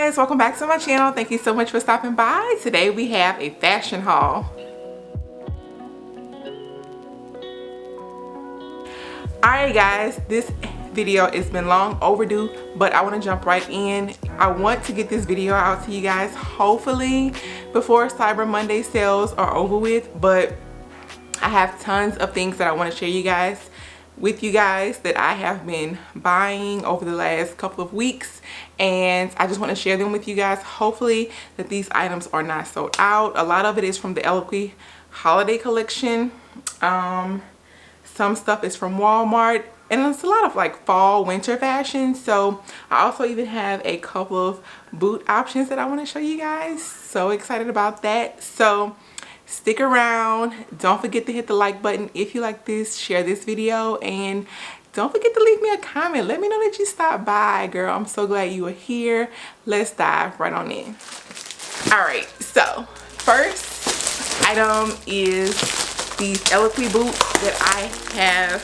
guys, welcome back to my channel. Thank you so much for stopping by. Today we have a fashion haul. Alright guys, this video has been long overdue, but I want to jump right in. I want to get this video out to you guys hopefully before Cyber Monday sales are over with, but I have tons of things that I want to share with you guys that I have been buying over the last couple of weeks, and I just want to share them with you guys. Hopefully that these items are not sold out. A lot of it is from the Eloquii holiday collection. Some stuff is from Walmart, and it's a lot of like fall winter fashion. So I also even have a couple of boot options that I want to show you guys. So excited about that. So stick around. Don't forget to hit the like button if you like this. Share this video, and don't forget to leave me a comment. Let me know that you stopped by, girl. I'm so glad you are here. Let's dive right on in. All right, so first item is these Eloquii boots that I have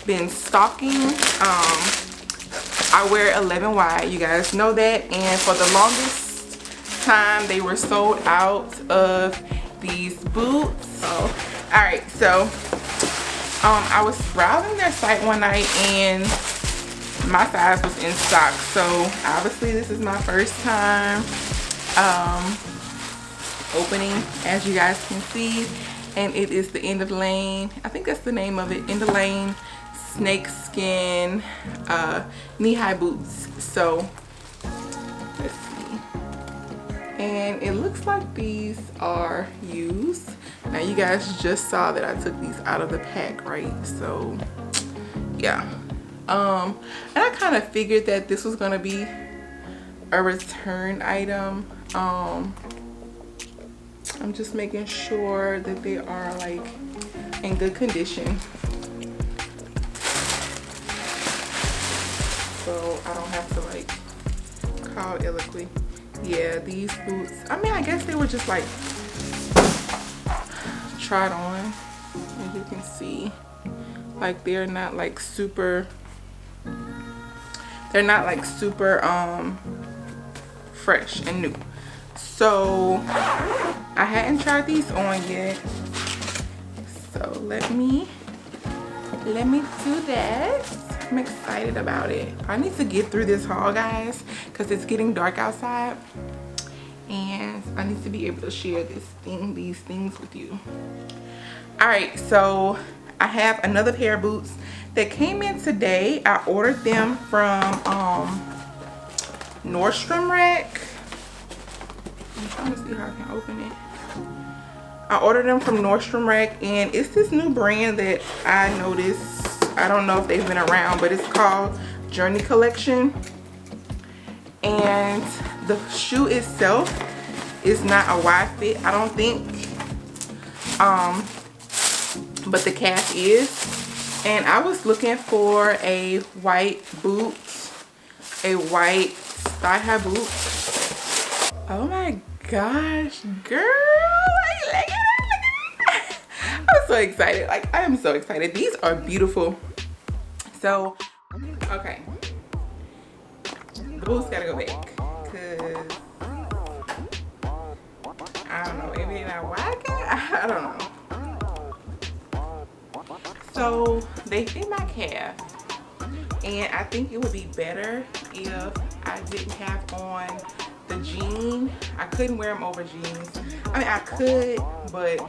been stalking. I wear 11 wide, you guys know that, and for the longest time they were sold out of these boots. All right, so I was browsing their site one night and my size was in stock, so obviously this is my first time opening, as you guys can see, and it is the End of Lane, I think that's the name of it, End of Lane snakeskin knee-high boots. So let's see, and it looks like these are used. Now you guys just saw that I took these out of the pack, right? So yeah, and I kind of figured that this was gonna be a return item. I'm just making sure that they are like in good condition, so I don't have to like call Eloquii. Yeah, these boots, I mean, I guess they were just like tried on, as you can see. Like they're not like super fresh and new. So I hadn't tried these on yet, so let me do that. I'm excited about it. I need to get through this haul, guys, because it's getting dark outside and I need to be able to share these things with you. All right, so I have another pair of boots that came in today. I ordered them from Nordstrom Rack. I'm trying to see how I can open it. I ordered them from Nordstrom Rack, and it's this new brand that I noticed. I don't know if they've been around, but it's called Journey Collection. And the shoe itself is not a wide fit, I don't think. But the calf is. And I was looking for a white boot, a white thigh-high boot. Oh my gosh, girl, look at it. I'm so excited. Like, I am so excited. These are beautiful. So, okay, the boots gotta go back because I don't know, maybe they're not wide. I don't know. So they fit my calf, and I think it would be better if I didn't have on the jean. I couldn't wear them over jeans. I mean, I could, but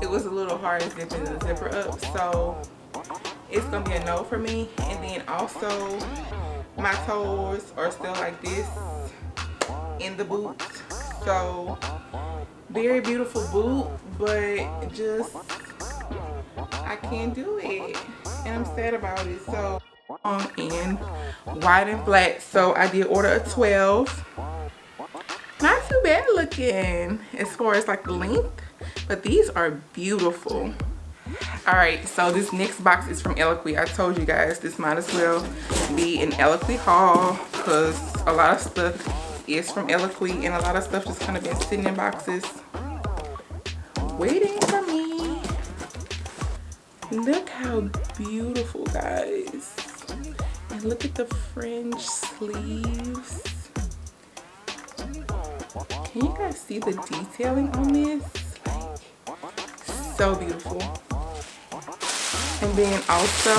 it was a little hard zipping the zipper up, so it's gonna be a no for me. And then also my toes are still like this in the boot, so very beautiful boot, but just I can't do it, and I'm sad about it. So and wide and flat, so I did order a 12. Not too bad looking as far as like the length, but these are beautiful. All right, so this next box is from Eloquii. I told you guys this might as well be an Eloquii haul because a lot of stuff is from Eloquii, and a lot of stuff just kind of been sitting in boxes waiting for me. Look how beautiful, guys. And look at the fringe sleeves. Can you guys see the detailing on this? Like, so beautiful. And then also,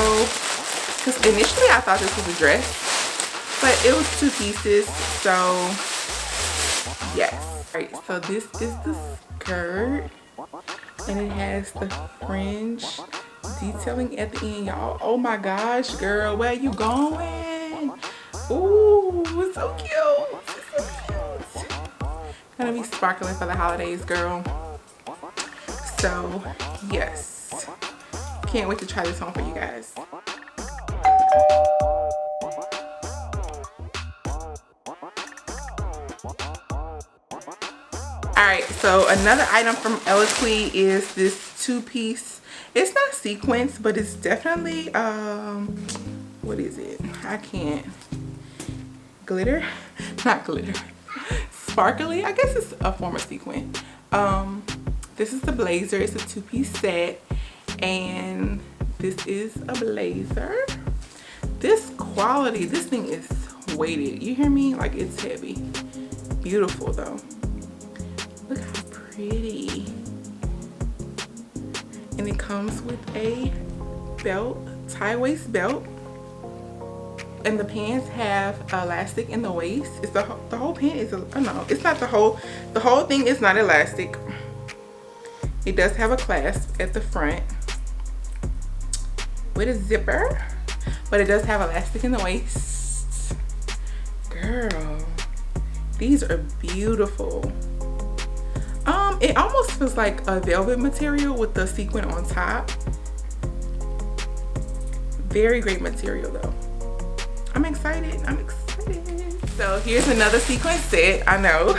because initially I thought this was a dress, but it was 2 pieces, so yes. All right, so this is the skirt, and it has the fringe detailing at the end, y'all. Oh my gosh, girl, where you going? Ooh, it's so cute. It's so cute. Gonna be sparkling for the holidays, girl. So yes, can't wait to try this on for you guys. Alright, so another item from Eloquii is this 2-piece. It's not sequins, but it's definitely what is it? I can't. Glitter? Not glitter. Sparkly. I guess it's a form of sequin. This is the blazer. It's a 2-piece set, and this is a blazer. This quality, this thing is weighted. You hear me? Like, it's heavy. Beautiful though. Look how pretty. And it comes with a belt, tie waist belt. And the pants have elastic in the waist. It's the whole pant is, oh no, it's not the whole thing is not elastic. It does have a clasp at the front with a zipper, but it does have elastic in the waist. Girl, these are beautiful. It almost feels like a velvet material with the sequin on top. Very great material though. I'm excited. I'm excited. So here's another sequin set. I know.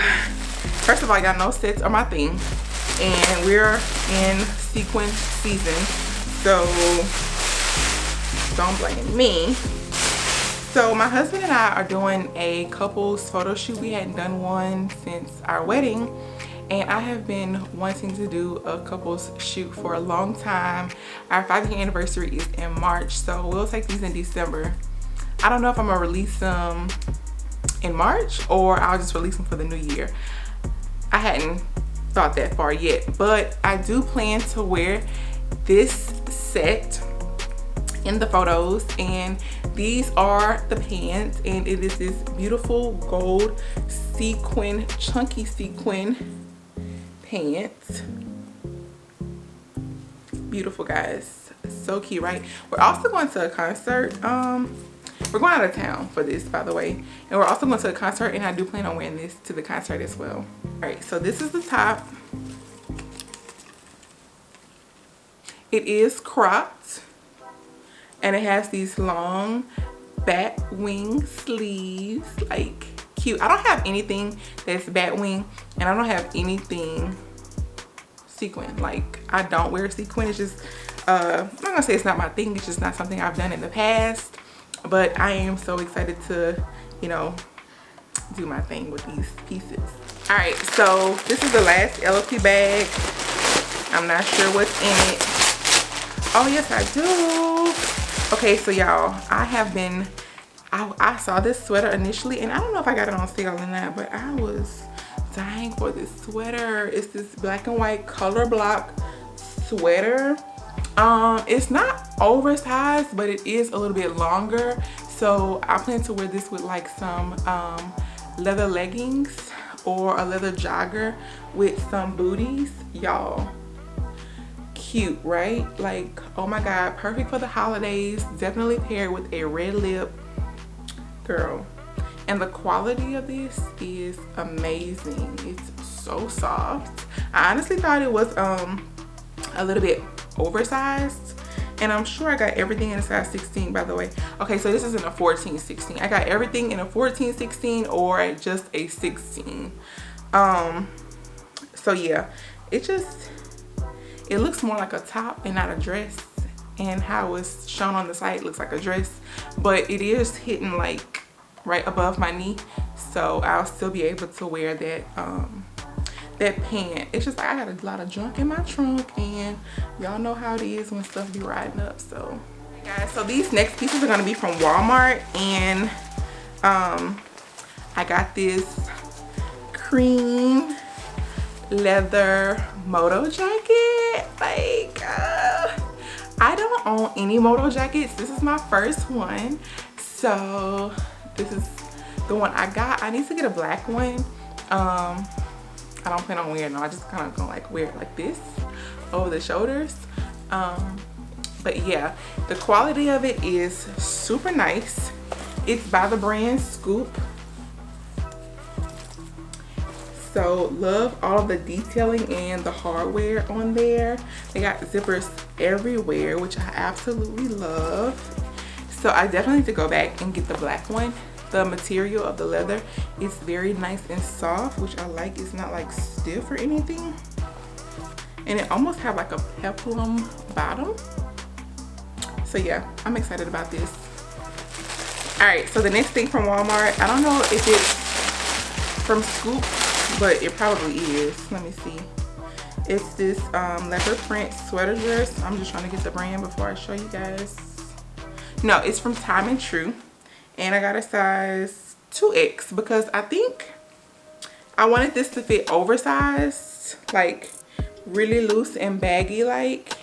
First of all, y'all know sets are my thing, and we're in sequin season, so don't blame me. So my husband and I are doing a couples photo shoot. We hadn't done one since our wedding, and I have been wanting to do a couples shoot for a long time. Our 5-year anniversary is in March, so we'll take these in December. I don't know if I'm gonna release them in March or I'll just release them for the new year. I hadn't thought that far yet, but I do plan to wear this set in the photos, and these are the pants, and it is this beautiful gold sequin, chunky sequin pants. Beautiful, guys. So cute, right? We're also going to a concert. We're going out of town for this, by the way, and we're also going to a concert, and I do plan on wearing this to the concert as well. All right, so this is the top. It is cropped, and it has these long bat wing sleeves, like cute. I don't have anything that's bat wing, and I don't have anything sequin. Like, I don't wear sequin. It's just I'm not gonna say it's not my thing, it's just not something I've done in the past, but I am so excited to, you know, do my thing with these pieces. All right, so this is the last Eloquii bag. I'm not sure what's in it. Oh yes, I do. Okay, so y'all, I saw this sweater initially, and I don't know if I got it on sale or not, but I was dying for this sweater. It's this black and white color block sweater. It's not oversized, but it is a little bit longer, so I plan to wear this with like some leather leggings or a leather jogger with some booties. Y'all, cute, right? Like, oh my god, perfect for the holidays. Definitely paired with a red lip, girl. And the quality of this is amazing. It's so soft. I honestly thought it was a little bit oversized, and I'm sure I got everything in a size 16, by the way. Okay, so this is in a 14-16. I got everything in a 14-16 or just a 16. So yeah, it looks more like a top and not a dress, and how it's shown on the site looks like a dress, but it is hitting like right above my knee, so I'll still be able to wear that that pant. It's just like I got a lot of junk in my trunk, and y'all know how it is when stuff be riding up. So Guys, so these next pieces are going to be from Walmart, and I got this cream leather moto jacket. Like I don't own any moto jackets. This is my first one, so this is the one I got. I need to get a black one. I don't plan on wearing it. I just kind of gonna like wear it like this over the shoulders. But yeah, the quality of it is super nice. It's by the brand Scoop. So love all the detailing and the hardware on there. They got zippers everywhere, which I absolutely love. So I definitely need to go back and get the black one. The material of the leather is very nice and soft, which I like. It's not like stiff or anything. And it almost have like a peplum bottom. So yeah, I'm excited about this. All right, so the next thing from Walmart, I don't know if it's from Scoop, but it probably is. Let me see. It's this leopard print sweater dress. I'm just trying to get the brand before I show you guys. No, it's from Time and True, and I got a size 2X because I think I wanted this to fit oversized, like really loose and baggy, like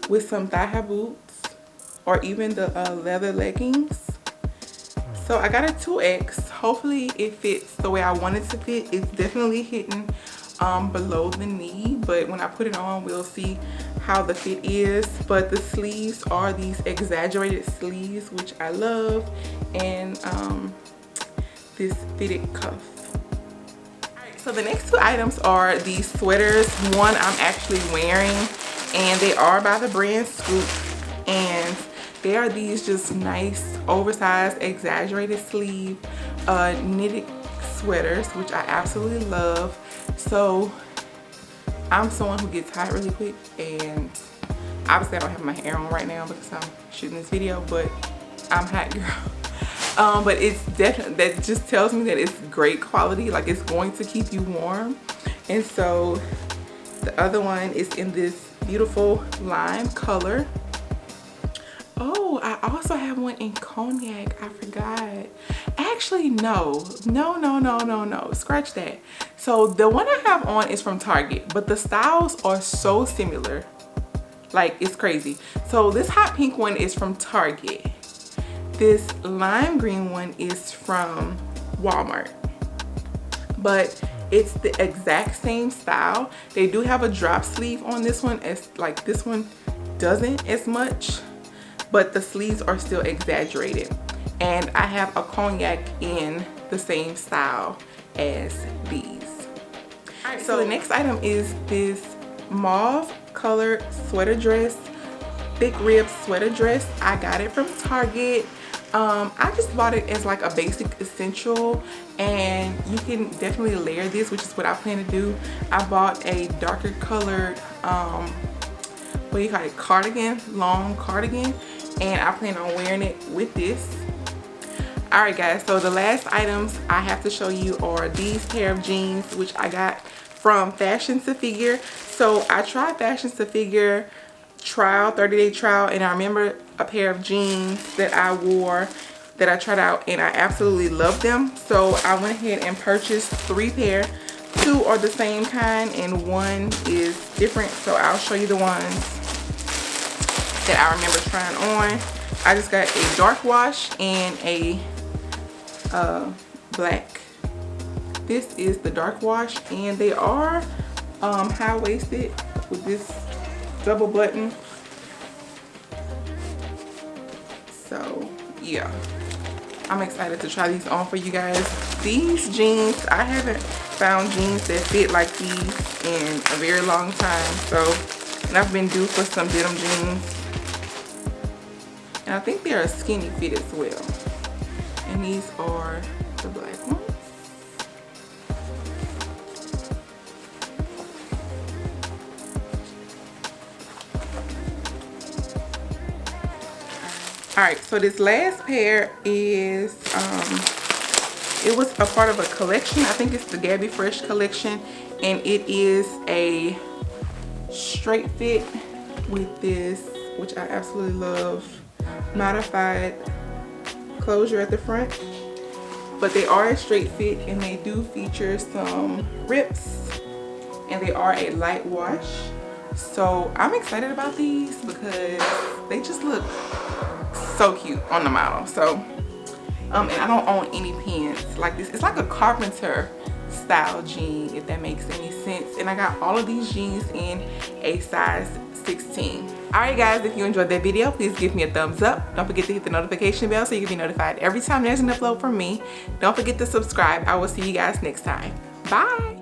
with some thigh-high boots or even the leather leggings. So I got a 2X. Hopefully it fits the way I want it to fit. It's definitely hitting below the knee, but when I put it on, we'll see how the fit is. But the sleeves are these exaggerated sleeves, which I love, and this fitted cuff. Alright, so the next two items are these sweaters. One I'm actually wearing, and they are by the brand Scoop, and they are these just nice oversized exaggerated sleeve knitted sweaters, which I absolutely love. So I'm someone who gets hot really quick, and obviously I don't have my hair on right now because I'm shooting this video, but I'm hot, girl. But it's definitely, that just tells me that it's great quality, like it's going to keep you warm. And so the other one is in this beautiful lime color. Oh, I also have one in cognac. I forgot. Actually, no. Scratch that. So the one I have on is from Target, but the styles are so similar. Like, it's crazy. So this hot pink one is from Target. This lime green one is from Walmart. But it's the exact same style. They do have a drop sleeve on this one, as like this one doesn't as much, but the sleeves are still exaggerated. And I have a cognac in the same style as these. Alright, so the next item is this mauve colored sweater dress, thick rib sweater dress. I got it from Target. I just bought it as like a basic essential, and you can definitely layer this, which is what I plan to do. I bought a darker colored what do you call it, cardigan, long cardigan, and I plan on wearing it with this. Alright guys, so the last items I have to show you are these pair of jeans, which I got from Fashion to Figure. So I tried Fashion to Figure trial, 30-day trial, and I remember a pair of jeans that I wore that I tried out, and I absolutely loved them. So I went ahead and purchased 3 pair. 2 are the same kind and 1 is different. So I'll show you the ones that I remember trying on. I just got a dark wash and a black. This is the dark wash, and they are high-waisted with this double button. So yeah, I'm excited to try these on for you guys. These jeans, I haven't found jeans that fit like these in a very long time. So, and I've been due for some denim jeans, and I think they're a skinny fit as well. And these are the black ones. Alright, so this last pair is, it was a part of a collection. I think it's the Gabby Fresh collection, and it is a straight fit with this which I absolutely love. Modified closure at the front, but they are a straight fit and they do feature some rips, and they are a light wash. So I'm excited about these because they just look so cute on the model. So and I don't own any pants like this. It's like a carpenter style jean, if that makes any sense. And I got all of these jeans in a size 16. Alright guys, if you enjoyed that video, please give me a thumbs up. Don't forget to hit the notification bell so you can be notified every time there's an upload from me. Don't forget to subscribe. I will see you guys next time. Bye!